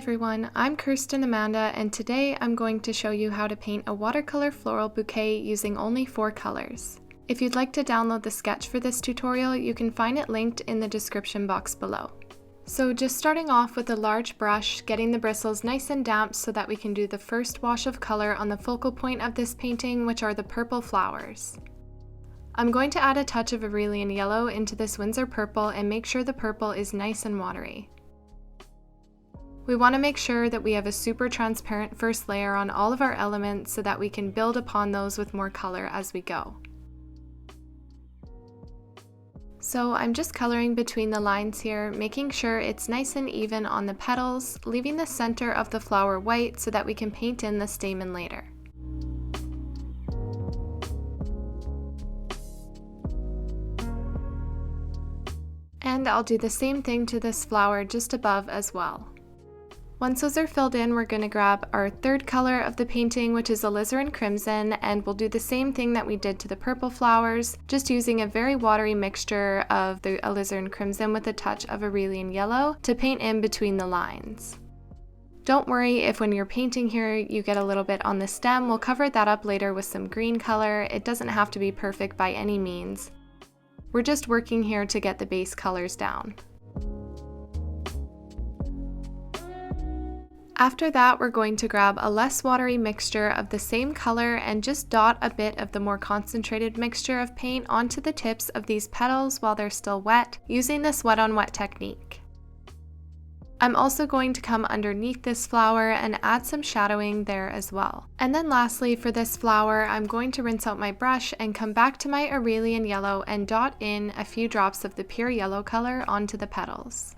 everyone, I'm Kirsten Amanda, and today I'm going to show you how to paint a watercolor floral bouquet using only 4 colors. If you'd like to download the sketch for this tutorial, you can find it linked in the description box below. So just starting off with a large brush, getting the bristles nice and damp so that we can do the first wash of color on the focal point of this painting, which are the purple flowers. I'm going to add a touch of Aurelian yellow into this Winsor purple and make sure the purple is nice and watery. We want to make sure that we have a super transparent first layer on all of our elements so that we can build upon those with more color as we go. So I'm just coloring between the lines here, making sure it's nice and even on the petals, leaving the center of the flower white so that we can paint in the stamen later. And I'll do the same thing to this flower just above as well. Once those are filled in, we're going to grab our third color of the painting, which is Alizarin crimson, and we'll do the same thing that we did to the purple flowers, just using a very watery mixture of the Alizarin crimson with a touch of Aurelian yellow to paint in between the lines. Don't worry if when you're painting here you get a little bit on the stem, we'll cover that up later with some green color. It doesn't have to be perfect by any means. We're just working here to get the base colors down. After that, we're going to grab a less watery mixture of the same color and just dot a bit of the more concentrated mixture of paint onto the tips of these petals while they're still wet, using this wet on wet technique. I'm also going to come underneath this flower and add some shadowing there as well. And then lastly, for this flower, I'm going to rinse out my brush and come back to my Aurelian yellow and dot in a few drops of the pure yellow color onto the petals.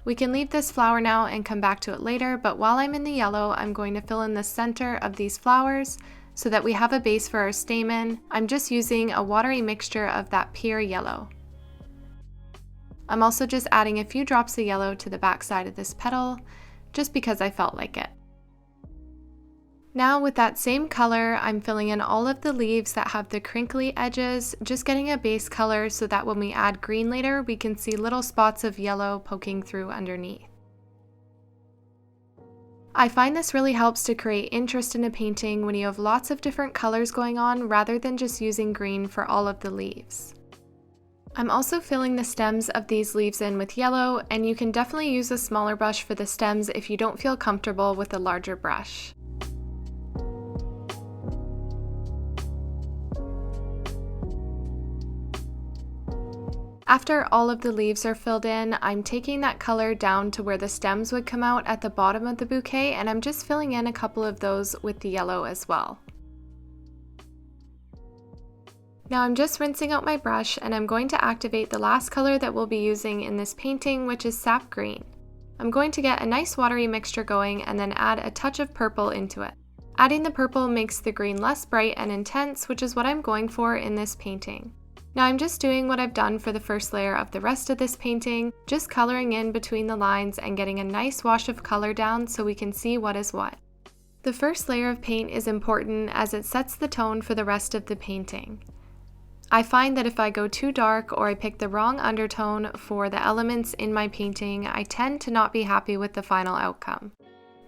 We can leave this flower now and come back to it later, but while I'm in the yellow, I'm going to fill in the center of these flowers so that we have a base for our stamen. I'm just using a watery mixture of that pure yellow. I'm also just adding a few drops of yellow to the back side of this petal, just because I felt like it. Now with that same color, I'm filling in all of the leaves that have the crinkly edges, just getting a base color so that when we add green later, we can see little spots of yellow poking through underneath. I find this really helps to create interest in a painting when you have lots of different colors going on rather than just using green for all of the leaves. I'm also filling the stems of these leaves in with yellow, and you can definitely use a smaller brush for the stems if you don't feel comfortable with a larger brush. After all of the leaves are filled in, I'm taking that color down to where the stems would come out at the bottom of the bouquet, and I'm just filling in a couple of those with the yellow as well. Now I'm just rinsing out my brush and I'm going to activate the last color that we'll be using in this painting, which is sap green. I'm going to get a nice watery mixture going and then add a touch of purple into it. Adding the purple makes the green less bright and intense, which is what I'm going for in this painting. Now I'm just doing what I've done for the first layer of the rest of this painting, just coloring in between the lines and getting a nice wash of color down so we can see what is what. The first layer of paint is important as it sets the tone for the rest of the painting. I find that if I go too dark or I pick the wrong undertone for the elements in my painting, I tend to not be happy with the final outcome.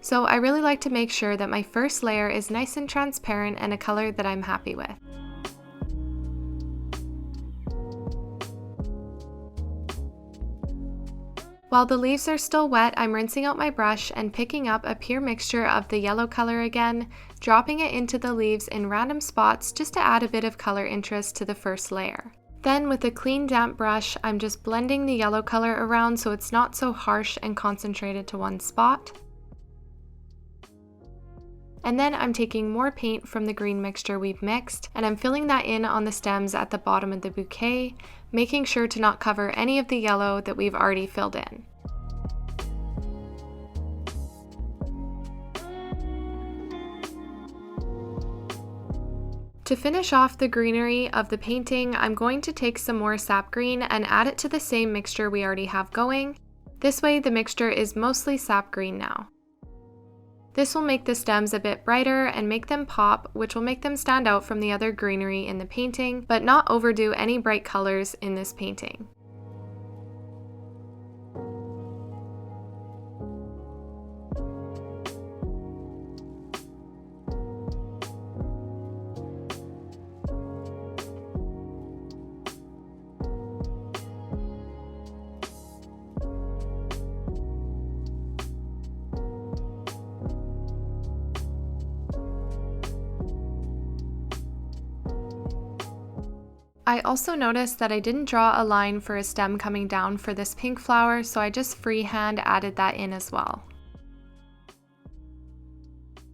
So I really like to make sure that my first layer is nice and transparent and a color that I'm happy with. While the leaves are still wet, I'm rinsing out my brush and picking up a pure mixture of the yellow color again, dropping it into the leaves in random spots just to add a bit of color interest to the first layer. Then with a clean damp brush, I'm just blending the yellow color around so it's not so harsh and concentrated to one spot. And then I'm taking more paint from the green mixture we've mixed, and I'm filling that in on the stems at the bottom of the bouquet, making sure to not cover any of the yellow that we've already filled in. To finish off the greenery of the painting, I'm going to take some more sap green and add it to the same mixture we already have going. This way the mixture is mostly sap green now. This will make the stems a bit brighter and make them pop, which will make them stand out from the other greenery in the painting, but not overdo any bright colors in this painting. I also noticed that I didn't draw a line for a stem coming down for this pink flower, so I just freehand added that in as well.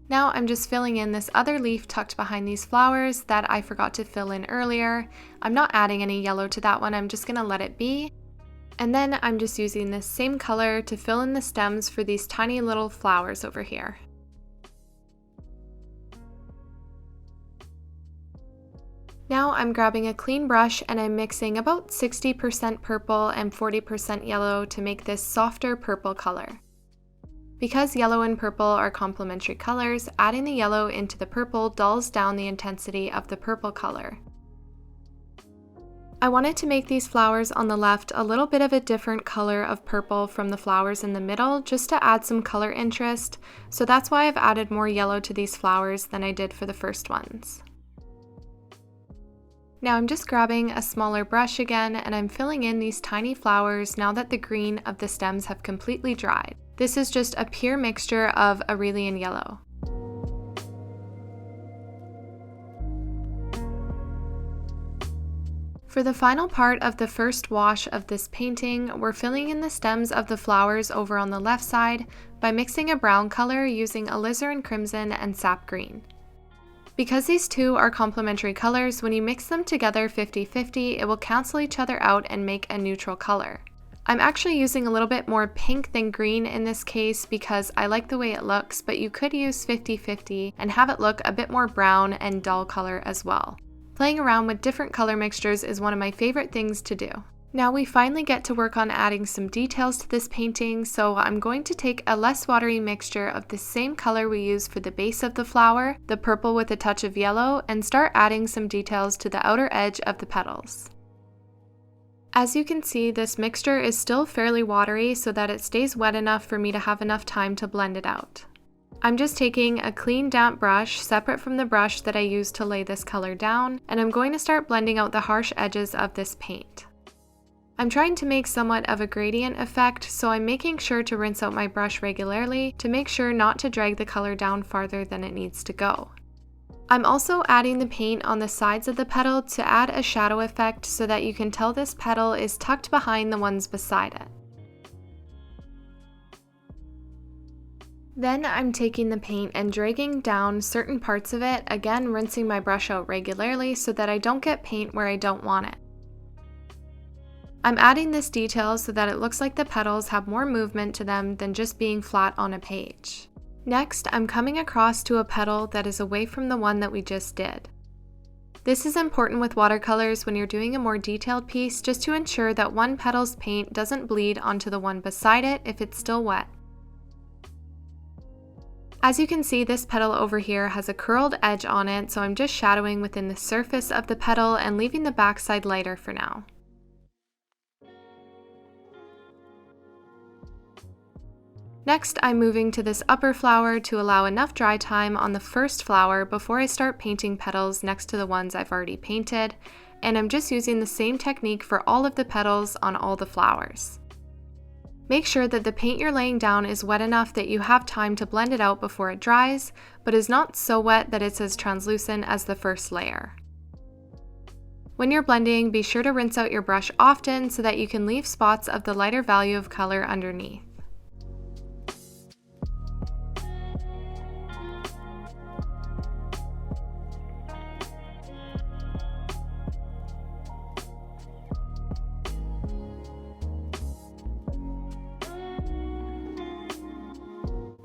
Now I'm just filling in this other leaf tucked behind these flowers that I forgot to fill in earlier. I'm not adding any yellow to that one, I'm just going to let it be. And then I'm just using this same color to fill in the stems for these tiny little flowers over here. Now I'm grabbing a clean brush and I'm mixing about 60% purple and 40% yellow to make this softer purple color. Because yellow and purple are complementary colors, adding the yellow into the purple dulls down the intensity of the purple color. I wanted to make these flowers on the left a little bit of a different color of purple from the flowers in the middle, just to add some color interest, so that's why I've added more yellow to these flowers than I did for the first ones. Now I'm just grabbing a smaller brush again and I'm filling in these tiny flowers now that the green of the stems have completely dried. This is just a pure mixture of Aurelian yellow. For the final part of the first wash of this painting, we're filling in the stems of the flowers over on the left side by mixing a brown color using alizarin crimson and sap green. Because these two are complementary colors, when you mix them together 50-50, it will cancel each other out and make a neutral color. I'm actually using a little bit more pink than green in this case because I like the way it looks, but you could use 50-50 and have it look a bit more brown and dull color as well. Playing around with different color mixtures is one of my favorite things to do. Now we finally get to work on adding some details to this painting, so I'm going to take a less watery mixture of the same color we used for the base of the flower, the purple with a touch of yellow, and start adding some details to the outer edge of the petals. As you can see, this mixture is still fairly watery so that it stays wet enough for me to have enough time to blend it out. I'm just taking a clean damp brush separate from the brush that I used to lay this color down, and I'm going to start blending out the harsh edges of this paint. I'm trying to make somewhat of a gradient effect, so I'm making sure to rinse out my brush regularly to make sure not to drag the color down farther than it needs to go. I'm also adding the paint on the sides of the petal to add a shadow effect so that you can tell this petal is tucked behind the ones beside it. Then I'm taking the paint and dragging down certain parts of it, again rinsing my brush out regularly so that I don't get paint where I don't want it. I'm adding this detail so that it looks like the petals have more movement to them than just being flat on a page. Next, I'm coming across to a petal that is away from the one that we just did. This is important with watercolors when you're doing a more detailed piece, just to ensure that one petal's paint doesn't bleed onto the one beside it if it's still wet. As you can see, this petal over here has a curled edge on it, so I'm just shadowing within the surface of the petal and leaving the backside lighter for now. Next, I'm moving to this upper flower to allow enough dry time on the first flower before I start painting petals next to the ones I've already painted, and I'm just using the same technique for all of the petals on all the flowers. Make sure that the paint you're laying down is wet enough that you have time to blend it out before it dries, but is not so wet that it's as translucent as the first layer. When you're blending, be sure to rinse out your brush often so that you can leave spots of the lighter value of color underneath.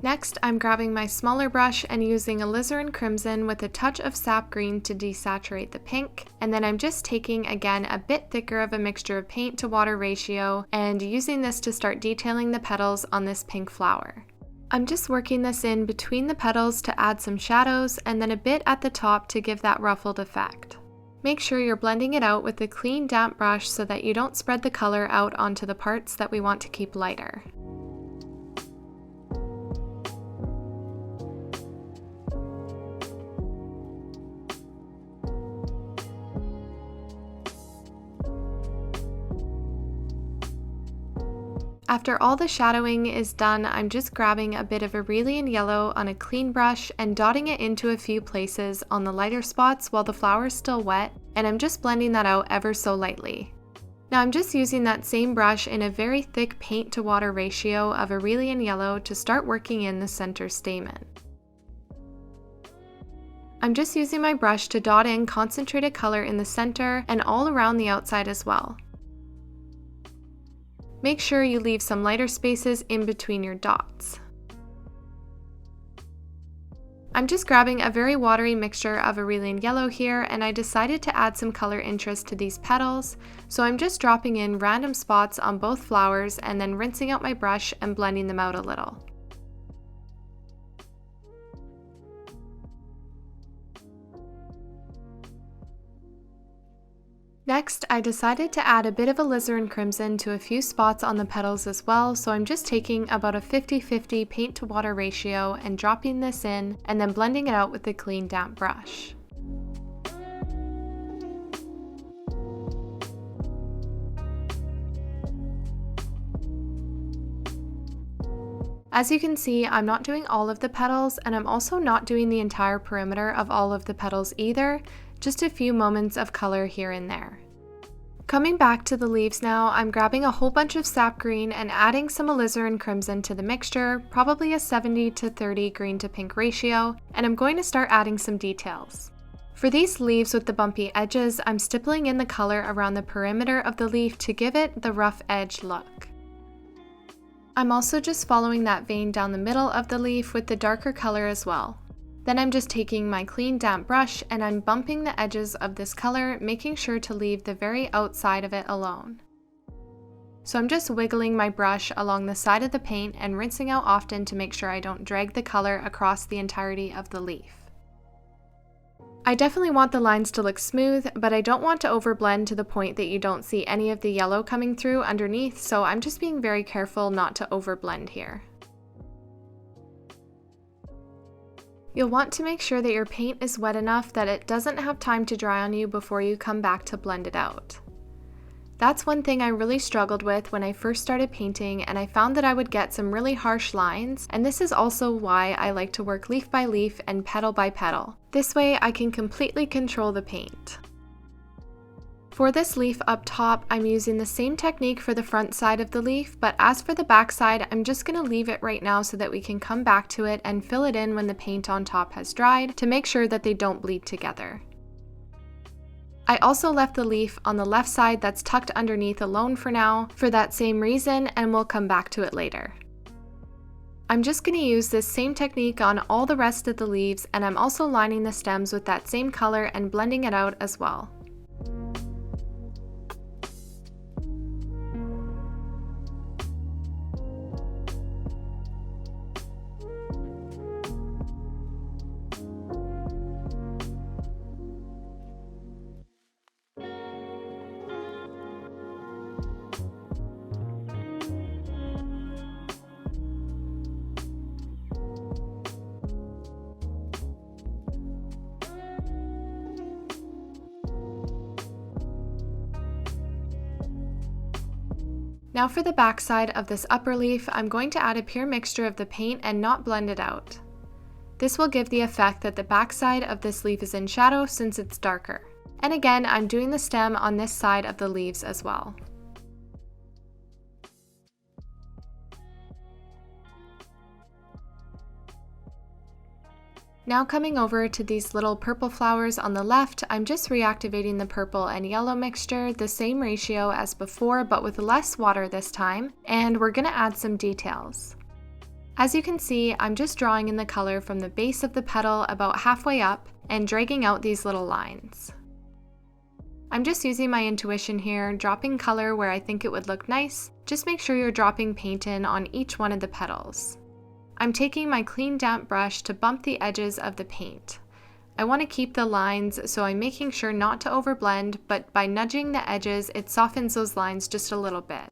Next, I'm grabbing my smaller brush and using alizarin crimson with a touch of sap green to desaturate the pink, and then I'm just taking again a bit thicker of a mixture of paint to water ratio and using this to start detailing the petals on this pink flower. I'm just working this in between the petals to add some shadows and then a bit at the top to give that ruffled effect. Make sure you're blending it out with a clean damp brush so that you don't spread the color out onto the parts that we want to keep lighter. After all the shadowing is done, I'm just grabbing a bit of Aurelian yellow on a clean brush and dotting it into a few places on the lighter spots while the flower is still wet, and I'm just blending that out ever so lightly. Now I'm just using that same brush in a very thick paint to water ratio of Aurelian yellow to start working in the center stamen. I'm just using my brush to dot in concentrated color in the center and all around the outside as well. Make sure you leave some lighter spaces in between your dots. I'm just grabbing a very watery mixture of Aurelian yellow here, and I decided to add some color interest to these petals, so I'm just dropping in random spots on both flowers and then rinsing out my brush and blending them out a little. Next, I decided to add a bit of alizarin crimson to a few spots on the petals as well, so I'm just taking about a 50-50 paint to water ratio and dropping this in and then blending it out with a clean damp brush. As you can see, I'm not doing all of the petals, and I'm also not doing the entire perimeter of all of the petals either, just a few moments of color here and there. Coming back to the leaves now, I'm grabbing a whole bunch of sap green and adding some alizarin crimson to the mixture, probably a 70-30 green to pink ratio, and I'm going to start adding some details. For these leaves with the bumpy edges, I'm stippling in the color around the perimeter of the leaf to give it the rough edge look. I'm also just following that vein down the middle of the leaf with the darker color as well. Then I'm just taking my clean damp brush and I'm bumping the edges of this color, making sure to leave the very outside of it alone. So I'm just wiggling my brush along the side of the paint and rinsing out often to make sure I don't drag the color across the entirety of the leaf. I definitely want the lines to look smooth, but I don't want to overblend to the point that you don't see any of the yellow coming through underneath, so I'm just being very careful not to overblend here. You'll want to make sure that your paint is wet enough that it doesn't have time to dry on you before you come back to blend it out. That's one thing I really struggled with when I first started painting, and I found that I would get some really harsh lines, and this is also why I like to work leaf by leaf and petal by petal. This way I can completely control the paint. For this leaf up top, I'm using the same technique for the front side of the leaf, but as for the back side, I'm just going to leave it right now so that we can come back to it and fill it in when the paint on top has dried to make sure that they don't bleed together. I also left the leaf on the left side that's tucked underneath alone for now for that same reason, and we'll come back to it later. I'm just going to use this same technique on all the rest of the leaves, and I'm also lining the stems with that same color and blending it out as well. Now for the back side of this upper leaf, I'm going to add a pure mixture of the paint and not blend it out. This will give the effect that the back side of this leaf is in shadow since it's darker. And again, I'm doing the stem on this side of the leaves as well. Now coming over to these little purple flowers on the left, I'm just reactivating the purple and yellow mixture, the same ratio as before but with less water this time, and we're going to add some details. As you can see, I'm just drawing in the color from the base of the petal about halfway up and dragging out these little lines. I'm just using my intuition here, dropping color where I think it would look nice. Just make sure you're dropping paint in on each one of the petals. I'm taking my clean damp brush to bump the edges of the paint. I want to keep the lines, so I'm making sure not to overblend, but by nudging the edges, it softens those lines just a little bit.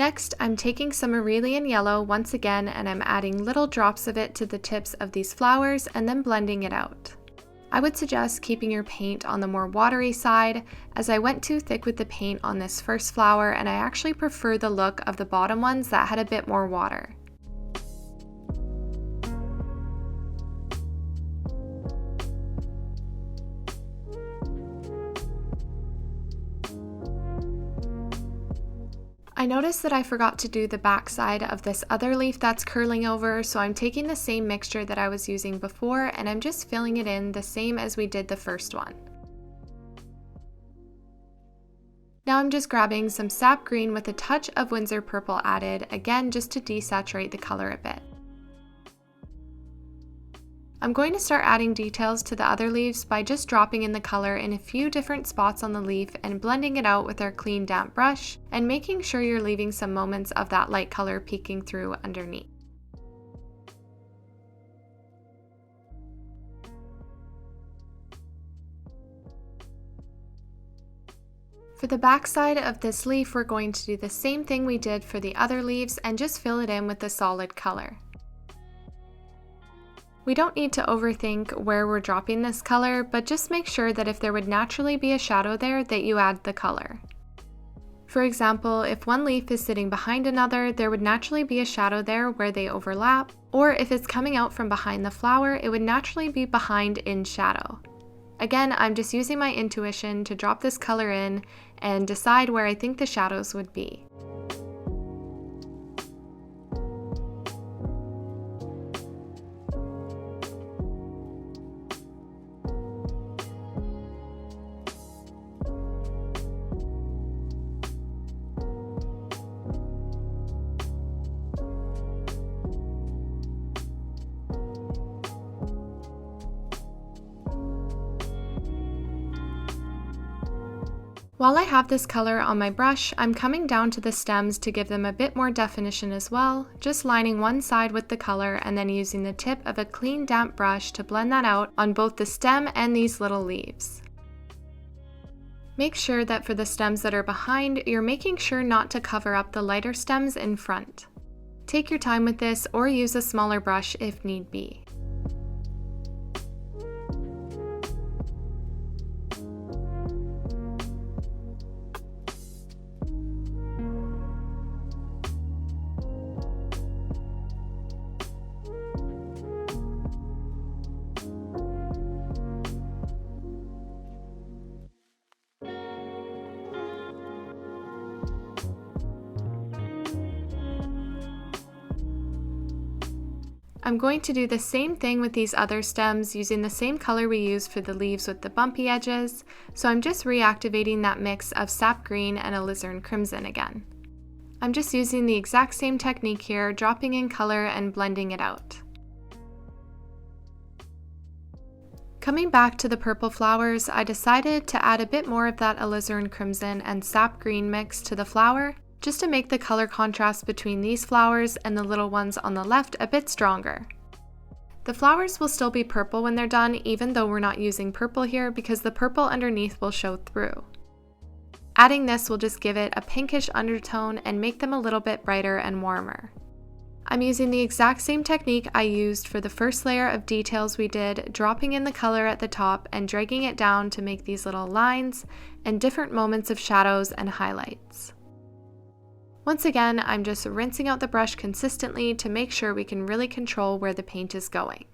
Next, I'm taking some Aurelian yellow once again and I'm adding little drops of it to the tips of these flowers and then blending it out. I would suggest keeping your paint on the more watery side, as I went too thick with the paint on this first flower and I actually prefer the look of the bottom ones that had a bit more water. I noticed that I forgot to do the back side of this other leaf that's curling over, so I'm taking the same mixture that I was using before and I'm just filling it in the same as we did the first one. Now I'm just grabbing some sap green with a touch of Winsor purple added, again just to desaturate the color a bit. I'm going to start adding details to the other leaves by just dropping in the color in a few different spots on the leaf and blending it out with our clean damp brush and making sure you're leaving some moments of that light color peeking through underneath. For the back side of this leaf, we're going to do the same thing we did for the other leaves and just fill it in with the solid color. We don't need to overthink where we're dropping this color, but just make sure that if there would naturally be a shadow there, that you add the color. For example, if one leaf is sitting behind another, there would naturally be a shadow there where they overlap, or if it's coming out from behind the flower, it would naturally be behind in shadow. Again, I'm just using my intuition to drop this color in and decide where I think the shadows would be. While I have this color on my brush, I'm coming down to the stems to give them a bit more definition as well, just lining one side with the color and then using the tip of a clean damp brush to blend that out on both the stem and these little leaves. Make sure that for the stems that are behind, you're making sure not to cover up the lighter stems in front. Take your time with this or use a smaller brush if need be. I'm going to do the same thing with these other stems using the same color we used for the leaves with the bumpy edges, so I'm just reactivating that mix of sap green and alizarin crimson again. I'm just using the exact same technique here, dropping in color and blending it out. Coming back to the purple flowers, I decided to add a bit more of that alizarin crimson and sap green mix to the flower, just to make the color contrast between these flowers and the little ones on the left a bit stronger. The flowers will still be purple when they're done, even though we're not using purple here because the purple underneath will show through. Adding this will just give it a pinkish undertone and make them a little bit brighter and warmer. I'm using the exact same technique I used for the first layer of details we did, dropping in the color at the top and dragging it down to make these little lines and different moments of shadows and highlights. Once again, I'm just rinsing out the brush consistently to make sure we can really control where the paint is going.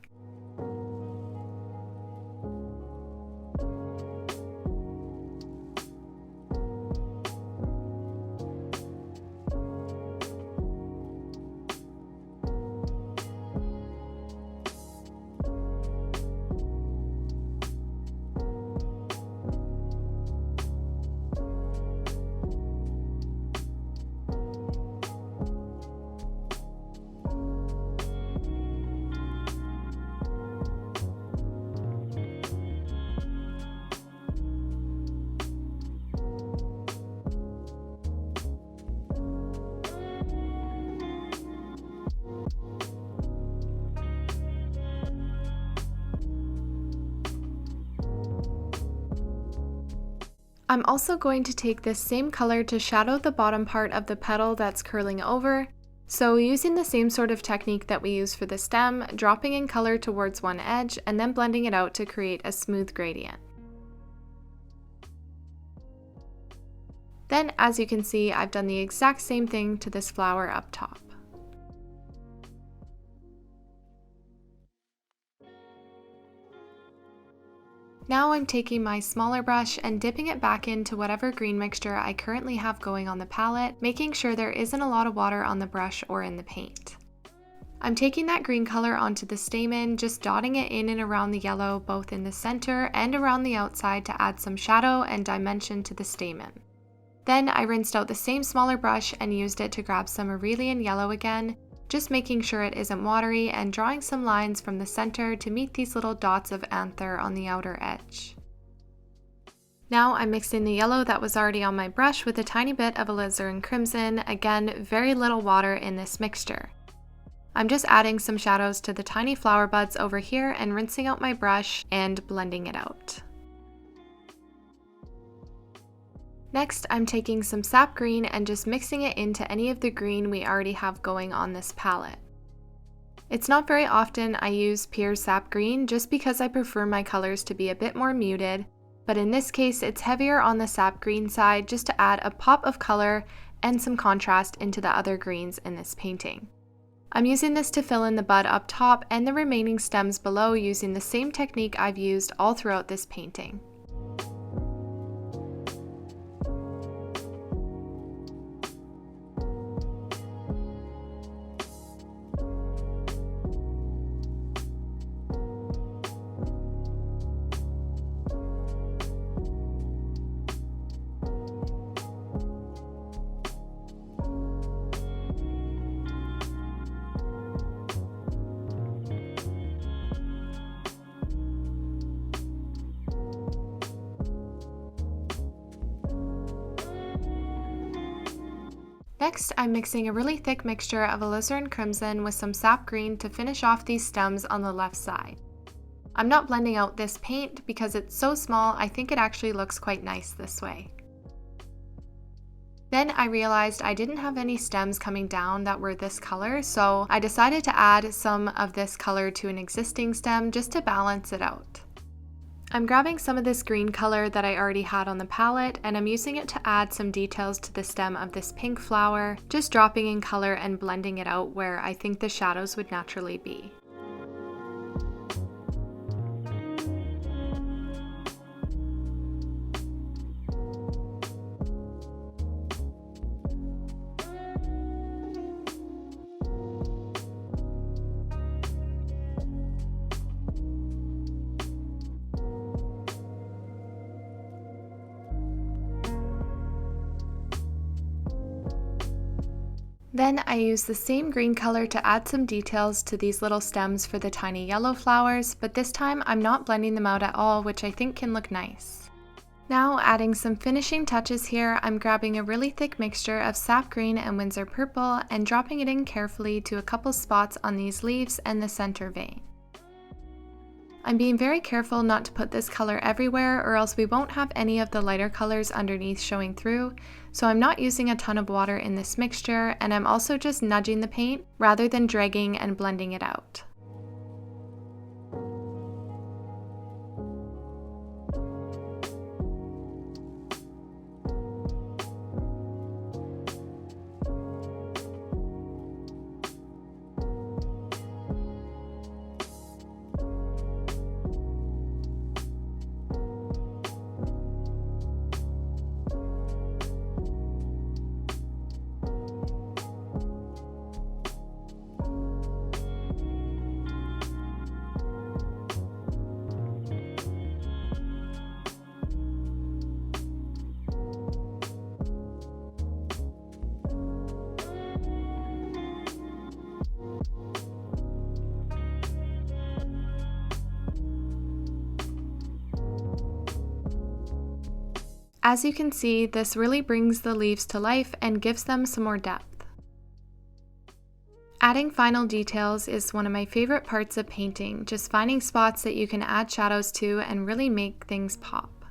I'm also going to take this same color to shadow the bottom part of the petal that's curling over. So using the same sort of technique that we use for the stem, dropping in color towards one edge and then blending it out to create a smooth gradient. Then, as you can see, I've done the exact same thing to this flower up top. Now I'm taking my smaller brush and dipping it back into whatever green mixture I currently have going on the palette, making sure there isn't a lot of water on the brush or in the paint. I'm taking that green color onto the stamen, just dotting it in and around the yellow, both in the center and around the outside to add some shadow and dimension to the stamen. Then I rinsed out the same smaller brush and used it to grab some Aurelian yellow again, just making sure it isn't watery and drawing some lines from the center to meet these little dots of anther on the outer edge. Now I'm mixing the yellow that was already on my brush with a tiny bit of Alizarin crimson, again very little water in this mixture. I'm just adding some shadows to the tiny flower buds over here and rinsing out my brush and blending it out. Next, I'm taking some sap green and just mixing it into any of the green we already have going on this palette. It's not very often I use pure sap green just because I prefer my colors to be a bit more muted, but in this case it's heavier on the sap green side just to add a pop of color and some contrast into the other greens in this painting. I'm using this to fill in the bud up top and the remaining stems below using the same technique I've used all throughout this painting. Next, I'm mixing a really thick mixture of alizarin crimson with some sap green to finish off these stems on the left side. I'm not blending out this paint because it's so small, I think it actually looks quite nice this way. Then I realized I didn't have any stems coming down that were this color, so I decided to add some of this color to an existing stem just to balance it out. I'm grabbing some of this green color that I already had on the palette and I'm using it to add some details to the stem of this pink flower, just dropping in color and blending it out where I think the shadows would naturally be. Then I use the same green color to add some details to these little stems for the tiny yellow flowers, but this time I'm not blending them out at all, which I think can look nice. Now adding some finishing touches here, I'm grabbing a really thick mixture of sap green and Winsor purple and dropping it in carefully to a couple spots on these leaves and the center vein. I'm being very careful not to put this color everywhere or else we won't have any of the lighter colors underneath showing through, so I'm not using a ton of water in this mixture and I'm also just nudging the paint rather than dragging and blending it out. As you can see, this really brings the leaves to life and gives them some more depth. Adding final details is one of my favorite parts of painting, just finding spots that you can add shadows to and really make things pop.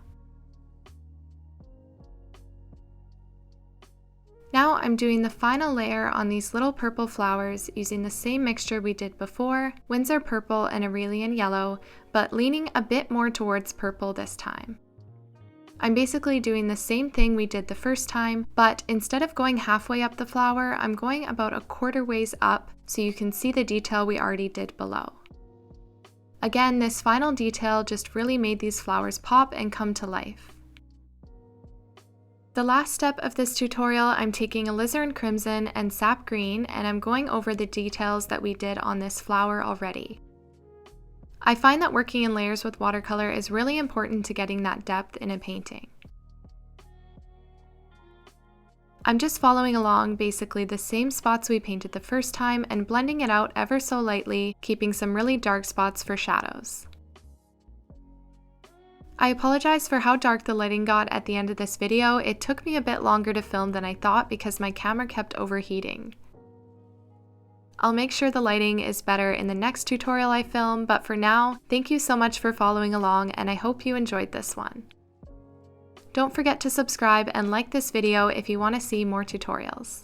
Now I'm doing the final layer on these little purple flowers using the same mixture we did before, Winsor purple and Aurelian yellow, but leaning a bit more towards purple this time. I'm basically doing the same thing we did the first time, but instead of going halfway up the flower, I'm going about a quarter ways up so you can see the detail we already did below. Again, this final detail just really made these flowers pop and come to life. The last step of this tutorial, I'm taking alizarin crimson and sap green, and I'm going over the details that we did on this flower already. I find that working in layers with watercolor is really important to getting that depth in a painting. I'm just following along basically the same spots we painted the first time and blending it out ever so lightly, keeping some really dark spots for shadows. I apologize for how dark the lighting got at the end of this video. It took me a bit longer to film than I thought because my camera kept overheating. I'll make sure the lighting is better in the next tutorial I film, but for now, thank you so much for following along and I hope you enjoyed this one. Don't forget to subscribe and like this video if you want to see more tutorials.